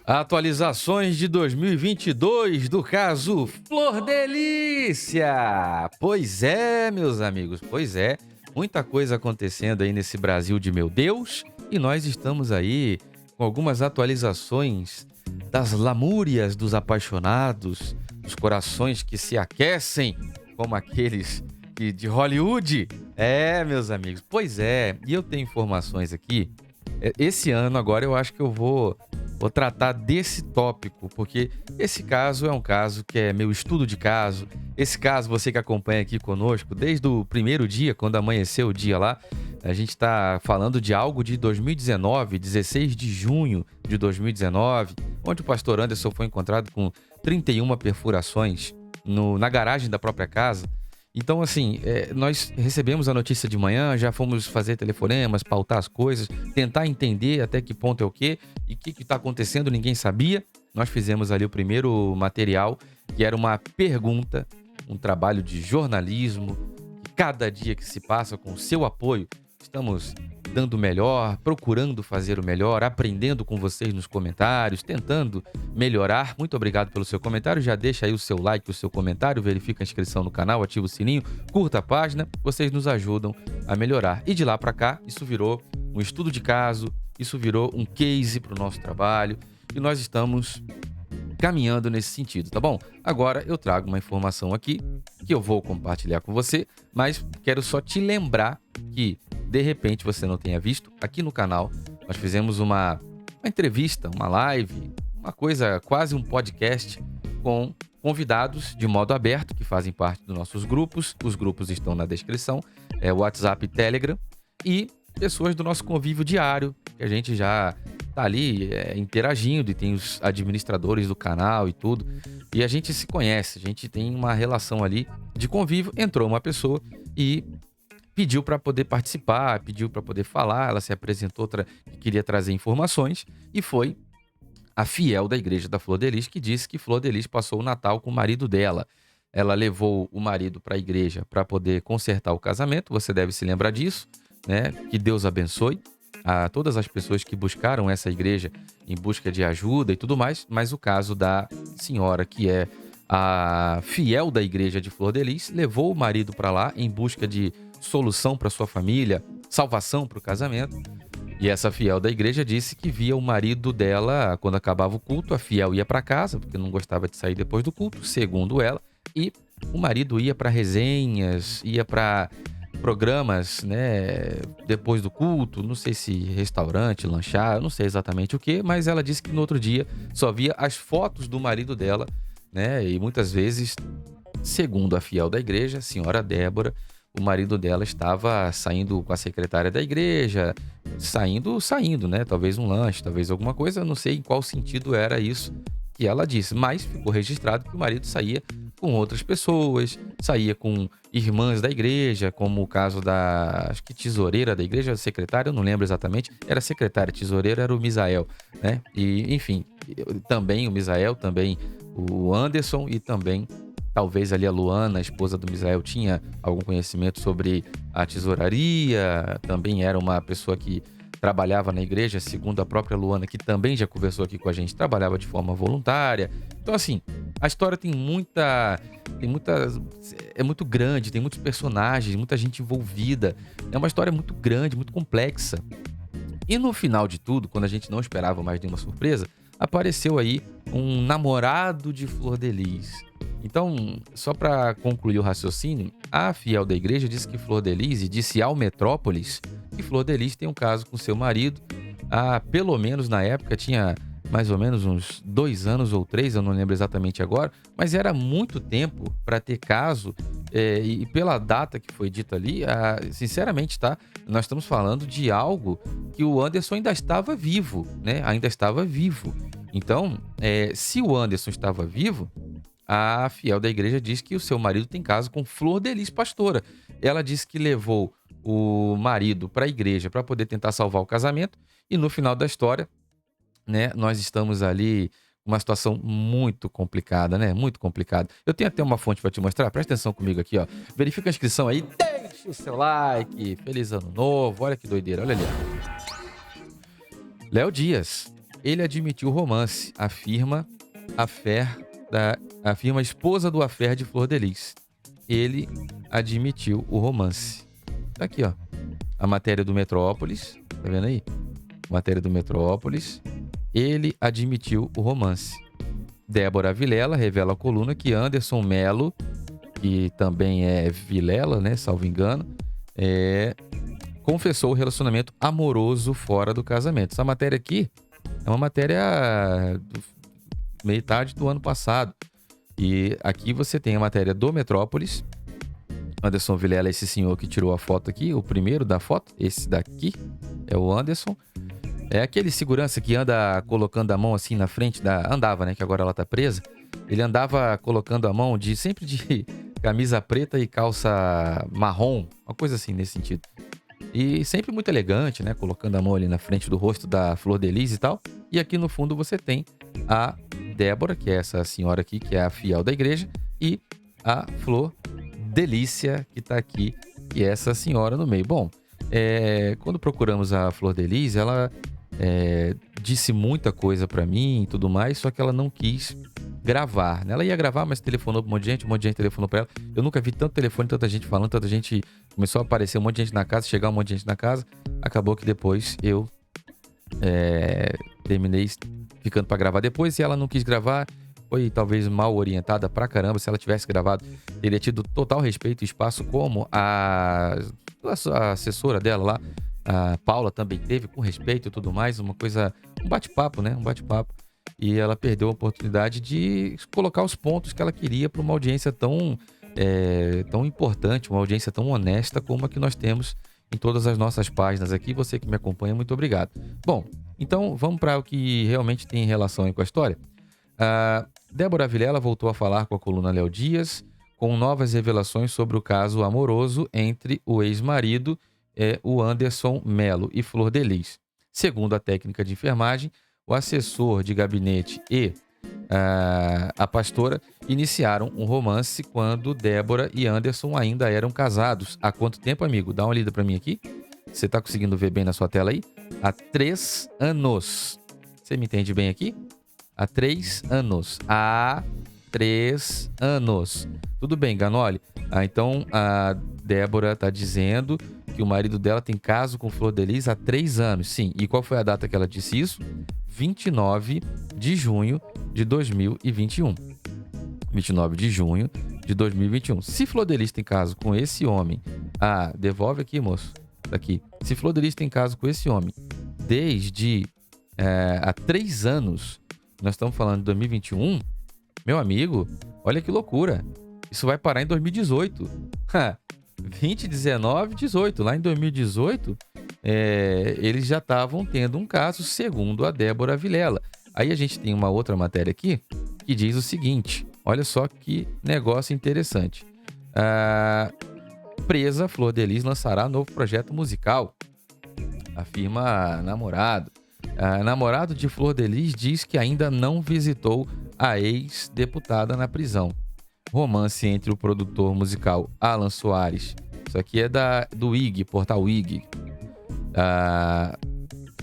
Atualizações de 2022 do caso Flor Delícia. Pois é, meus amigos, pois é. Muita coisa acontecendo aí nesse Brasil de meu Deus. E nós estamos aí com algumas atualizações das lamúrias dos apaixonados, dos corações que se aquecem, como aqueles de Hollywood. É, meus amigos, pois é. E eu tenho informações aqui. Esse ano agora eu acho que eu vou tratar desse tópico, porque esse caso é um caso que é meu estudo de caso. Esse caso, você que acompanha aqui conosco, desde o primeiro dia, quando amanheceu o dia lá, a gente está falando de algo de 2019, 16 de junho de 2019, onde o pastor Anderson foi encontrado com 31 perfurações na garagem da própria casa. Então, assim, nós recebemos a notícia de manhã, já fomos fazer telefonemas, pautar as coisas, tentar entender até que ponto é o quê e o que está acontecendo, ninguém sabia. Nós fizemos ali o primeiro material, que era uma pergunta, um trabalho de jornalismo, que cada dia que se passa com o seu apoio, estamos dando o melhor, procurando fazer o melhor, aprendendo com vocês nos comentários, tentando melhorar. Muito obrigado pelo seu comentário. Já deixa aí o seu like, o seu comentário, verifica a inscrição no canal, ativa o sininho, curta a página. Vocês nos ajudam a melhorar. E de lá para cá, isso virou um estudo de caso, isso virou um case para o nosso trabalho e nós estamos caminhando nesse sentido, tá bom? Agora eu trago uma informação aqui que eu vou compartilhar com você, mas quero só te lembrar que, de repente, você não tenha visto, aqui no canal nós fizemos uma entrevista, uma live, uma coisa, quase um podcast com convidados de modo aberto que fazem parte dos nossos grupos. Os grupos estão na descrição, WhatsApp e Telegram, e pessoas do nosso convívio diário, que a gente já tá ali interagindo e tem os administradores do canal e tudo. E a gente se conhece, a gente tem uma relação ali de convívio. Entrou uma pessoa e pediu para poder participar, pediu para poder falar, ela se apresentou, queria trazer informações, e foi a fiel da igreja da Flor Delis, que disse que Flor Delis passou o Natal com o marido dela. Ela levou o marido para a igreja para poder consertar o casamento, você deve se lembrar disso, né? Que Deus abençoe a todas as pessoas que buscaram essa igreja em busca de ajuda e tudo mais, mas o caso da senhora, que é a fiel da igreja de Flor Delis, levou o marido para lá em busca de solução para sua família, salvação para o casamento. E essa fiel da igreja disse que via o marido dela, quando acabava o culto, a fiel ia para casa, porque não gostava de sair depois do culto, segundo ela, e o marido ia para resenhas, ia para programas, né, depois do culto, não sei se restaurante, lanchar, não sei exatamente o que, mas ela disse que no outro dia só via as fotos do marido dela, né, e muitas vezes, segundo a fiel da igreja, a senhora Débora, o marido dela estava saindo com a secretária da igreja, saindo, né, talvez um lanche, talvez alguma coisa, não sei em qual sentido era isso que ela disse, mas ficou registrado que o marido saía com outras pessoas, saía com irmãs da igreja, como o caso da, acho que tesoureira da igreja, secretária, eu não lembro exatamente, era secretária, tesoureira era o Misael, né? E, enfim, também o Misael, também o Anderson e também, talvez ali a Luana, a esposa do Misael, tinha algum conhecimento sobre a tesouraria, também era uma pessoa que trabalhava na igreja, segundo a própria Luana, que também já conversou aqui com a gente, trabalhava de forma voluntária. Então, assim, a história tem muita, é muito grande, tem muitos personagens, muita gente envolvida. É uma história muito grande, muito complexa. E no final de tudo, quando a gente não esperava mais nenhuma surpresa, apareceu aí um namorado de Flor Delis. Então, só para concluir o raciocínio, a fiel da igreja disse que Flor Delis, e disse ao Metrópolis que Flor Delis tem um caso com seu marido. Pelo menos na época tinha mais ou menos uns 2 anos ou 3, eu não lembro exatamente agora, mas era muito tempo para ter caso, e pela data que foi dita ali, sinceramente, tá? Nós estamos falando de algo que o Anderson ainda estava vivo, né? Ainda estava vivo. Então, se o Anderson estava vivo, a fiel da igreja diz que o seu marido tem caso com Flor Delis, pastora. Ela disse que levou o marido para a igreja para poder tentar salvar o casamento, e no final da história, né, nós estamos ali com uma situação muito complicada, né? Muito complicada. Eu tenho até uma fonte para te mostrar, presta atenção comigo aqui, ó. Verifica a inscrição aí, deixa o seu like, feliz ano novo, olha que doideira, olha ali, ó. Léo Dias. ele admitiu o romance, afirma a firma esposa do Affair de Flor de Lis. Ele admitiu o romance. Tá aqui, ó. A matéria do Metrópolis. Tá vendo aí? Matéria do Metrópolis. Ele admitiu o romance. Débora Vilela revela a coluna que Anderson Melo, que também é Vilela, né? Salvo engano, confessou o relacionamento amoroso fora do casamento. Essa matéria aqui é uma matéria metade do ano passado. E aqui você tem a matéria do Metrópolis. Anderson Vilela é esse senhor que tirou a foto aqui, o primeiro da foto. Esse daqui é o Anderson. É aquele segurança que anda colocando a mão assim na frente da... Andava, né? Que agora ela tá presa. Ele andava colocando a mão sempre de camisa preta e calça marrom. Uma coisa assim, nesse sentido. E sempre muito elegante, né? Colocando a mão ali na frente do rosto da Flor de Lis e tal. E aqui no fundo você tem a Débora, que é essa senhora aqui, que é a fiel da igreja. E a Flor Delícia, que tá aqui, que é essa senhora no meio. Bom, quando procuramos a Flor de Lis, ela disse muita coisa pra mim e tudo mais, só que ela não quis gravar, né? Ela ia gravar, mas telefonou pra um monte de gente telefonou pra ela. Eu nunca vi tanto telefone, tanta gente falando, tanta gente... Começou a aparecer um monte de gente na casa, chegar um monte de gente na casa. Acabou que depois eu terminei ficando pra gravar depois e ela não quis gravar. Foi talvez mal orientada pra caramba. Se ela tivesse gravado, teria tido total respeito e espaço, como a assessora dela lá, a Paula, também teve, com respeito e tudo mais. Um bate-papo, né? Um bate-papo. E ela perdeu a oportunidade de colocar os pontos que ela queria para uma audiência tão importante, uma audiência tão honesta como a que nós temos em todas as nossas páginas aqui. Você que me acompanha, muito obrigado. Bom, então vamos para o que realmente tem relação aí com a história. Débora Vilela voltou a falar com a coluna Léo Dias, com novas revelações sobre o caso amoroso entre o ex-marido, o Anderson Melo, e Flor de Lis. Segundo a técnica de enfermagem, o assessor de gabinete e a pastora iniciaram um romance quando Débora e Anderson ainda eram casados. Há quanto tempo, amigo? Dá uma lida pra mim aqui. Você tá conseguindo ver bem na sua tela aí? Há 3 anos. Você me entende bem aqui? Há 3 anos. Há 3 anos. Tudo bem, Ganoli? Então a Débora tá dizendo que o marido dela tem caso com Flor de Lis há 3 anos. Sim. E qual foi a data que ela disse isso? 29 de junho de 2021. 29 de junho de 2021. Se Flor de Lis tem caso com esse homem... devolve aqui, moço. Daqui. Se Flor de Lis tem caso com esse homem desde há 3 anos, nós estamos falando de 2021, meu amigo, olha que loucura. Isso vai parar em 2018. 20, 19, 18. Lá em 2018, eles já estavam tendo um caso, segundo a Débora Vilela. Aí a gente tem uma outra matéria aqui que diz o seguinte. Olha só que negócio interessante. Presa, Flor de Lis lançará novo projeto musical, afirma namorado. Namorado de Flor de Lis diz que ainda não visitou a ex-deputada na prisão. Romance entre o produtor musical Alan Soares. Isso aqui é do IG, portal IG.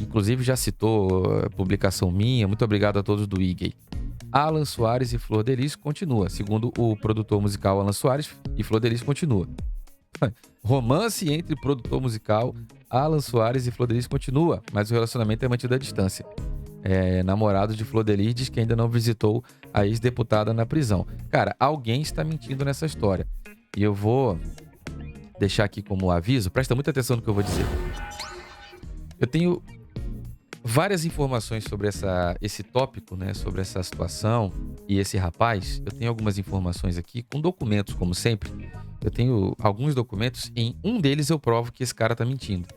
Inclusive já citou a publicação minha. Muito obrigado a todos do IG. Alan Soares e Flor de Lis continua. Segundo o produtor musical Alan Soares, e Flor de Lis continua. Romance entre produtor musical Alan Soares e Flor de Lis continua, mas o relacionamento é mantido à distância. Namorado de Flor de Lis diz que ainda não visitou a ex-deputada na prisão. Cara, alguém está mentindo nessa história. E eu vou deixar aqui como aviso, presta muita atenção no que eu vou dizer. Eu tenho várias informações sobre esse tópico, né, sobre essa situação e esse rapaz. Eu tenho algumas informações aqui com documentos, como sempre. Eu tenho alguns documentos. Em um deles eu provo que esse cara tá mentindo.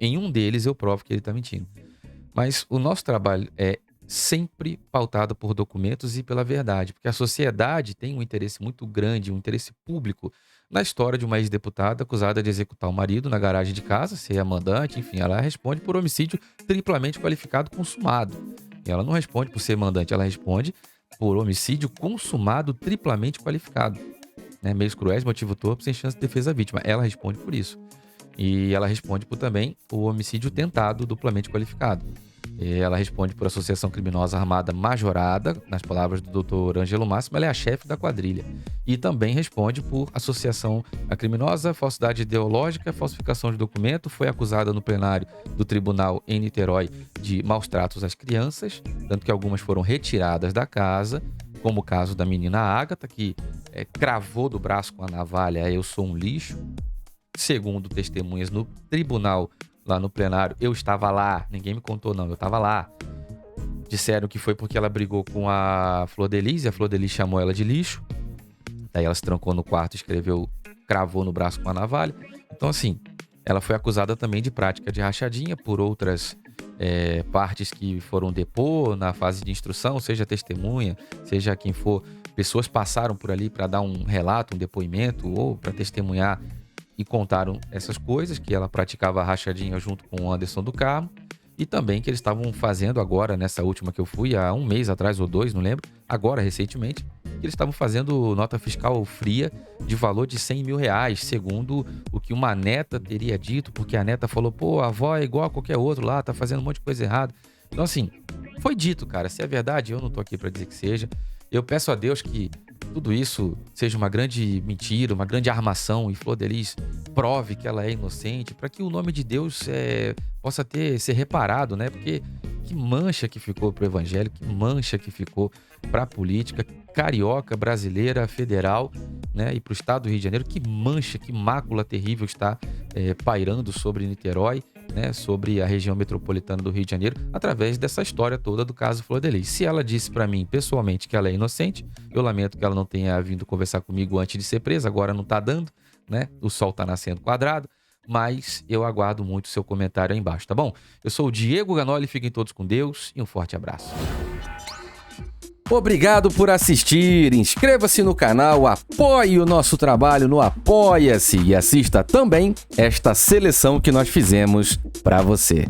Em um deles eu provo que ele tá mentindo. Mas o nosso trabalho é sempre pautado por documentos e pela verdade, porque a sociedade tem um interesse muito grande, um interesse público na história de uma ex-deputada acusada de executar o marido na garagem de casa, ser a mandante, enfim, ela responde por homicídio triplamente qualificado consumado. E ela não responde por ser mandante, ela responde por homicídio consumado triplamente qualificado. Meios cruéis, motivo torpe, sem chance de defesa à vítima. Ela responde por isso. E ela responde por também o homicídio tentado duplamente qualificado. Ela responde por associação criminosa armada majorada, nas palavras do Dr. Ângelo Máximo, ela é a chefe da quadrilha. E também responde por associação criminosa, falsidade ideológica, falsificação de documento, foi acusada no plenário do tribunal em Niterói de maus tratos às crianças, tanto que algumas foram retiradas da casa, como o caso da menina Ágata, que cravou do braço com a navalha, eu sou um lixo. Segundo testemunhas no tribunal, lá no plenário, eu estava lá, ninguém me contou não, eu estava lá. Disseram que foi porque ela brigou com a Flor Delis, e a Flor Delis chamou ela de lixo. Daí ela se trancou no quarto, escreveu, cravou no braço com a navalha. Então assim, ela foi acusada também de prática de rachadinha por outras partes que foram depor na fase de instrução, seja testemunha, seja quem for. Pessoas passaram por ali para dar um relato, um depoimento ou para testemunhar e contaram essas coisas, que ela praticava rachadinha junto com o Anderson do Carmo, e também que eles estavam fazendo agora, nessa última que eu fui, há um mês atrás ou 2, não lembro, agora recentemente, que eles estavam fazendo nota fiscal fria de valor de 100 mil reais, segundo o que uma neta teria dito, porque a neta falou, pô, a avó é igual a qualquer outro lá, tá fazendo um monte de coisa errada. Então assim, foi dito, cara, se é verdade, eu não tô aqui para dizer que seja. Eu peço a Deus que tudo isso seja uma grande mentira, uma grande armação, e Flor Delis prove que ela é inocente, para que o nome de Deus possa ser reparado, né? Porque que mancha que ficou pro evangelho, que mancha que ficou para a política carioca, brasileira, federal, né? E para o estado do Rio de Janeiro, que mancha, que mácula terrível está pairando sobre Niterói, né, sobre a região metropolitana do Rio de Janeiro, através dessa história toda do caso Flor Delis. Se ela disse para mim, pessoalmente, que ela é inocente, eu lamento que ela não tenha vindo conversar comigo antes de ser presa, agora não tá dando, né? O sol tá nascendo quadrado, mas eu aguardo muito o seu comentário aí embaixo, tá bom? Eu sou o Diego Ganoli, fiquem todos com Deus e um forte abraço. Obrigado por assistir, inscreva-se no canal, apoie o nosso trabalho no Apoia-se e assista também esta seleção que nós fizemos para você.